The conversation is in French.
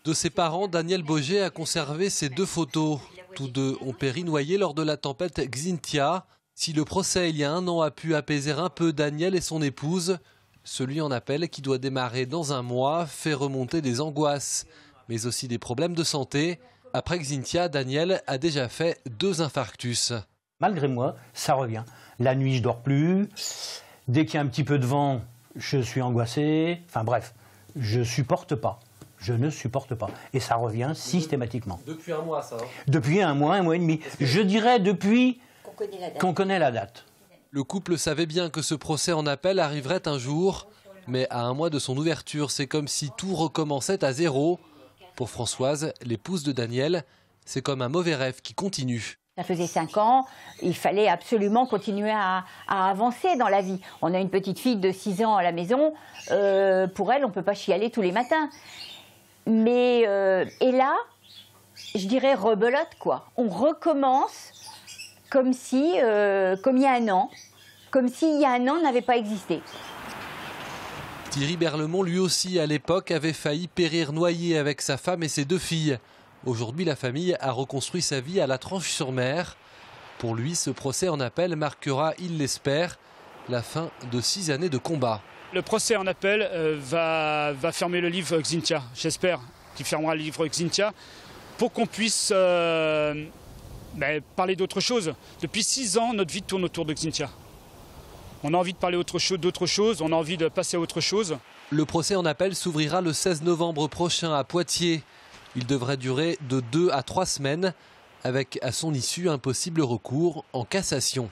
De ses parents, Daniel Boger a conservé ces 2 photos. Tous 2 ont péri noyés lors de la tempête Xynthia. Si le procès il y a 1 an a pu apaiser un peu Daniel et son épouse, celui en appel qui doit démarrer dans 1 mois fait remonter des angoisses, mais aussi des problèmes de santé. Après Xynthia, Daniel a déjà fait 2 infarctus. Malgré moi, ça revient. La nuit, je dors plus. Dès qu'il y a un petit peu de vent, je suis angoissé. Enfin bref, je supporte pas. Je ne supporte pas. Et ça revient systématiquement. Depuis 1 mois, ça Depuis 1 mois, 1 mois et demi. Je dirais depuis qu'on connaît la date. Le couple savait bien que ce procès en appel arriverait un jour. Mais à 1 mois de son ouverture, c'est comme si tout recommençait à zéro. Pour Françoise, l'épouse de Daniel, c'est comme un mauvais rêve qui continue. Ça faisait 5 ans, il fallait absolument continuer à avancer dans la vie. On a une petite fille de 6 ans à la maison, pour elle, on ne peut pas chialer tous les matins. Mais, et là, je dirais rebelote, quoi. On recommence comme si, comme il y a 1 an, comme s'il y a 1 an n'avait pas existé. Thierry Berlemont, lui aussi, à l'époque, avait failli périr noyé avec sa femme et ses 2 filles. Aujourd'hui, la famille a reconstruit sa vie à La Tranche-sur-Mer. Pour lui, ce procès en appel marquera, il l'espère, la fin de 6 années de combat. Le procès en appel va fermer le livre Xynthia. J'espère qu'il fermera le livre Xynthia pour qu'on puisse parler d'autre chose. Depuis 6 ans, notre vie tourne autour de Xynthia. On a envie de parler d'autre chose, on a envie de passer à autre chose. Le procès en appel s'ouvrira le 16 novembre prochain à Poitiers. Il devrait durer de 2 à 3 semaines, avec à son issue un possible recours en cassation.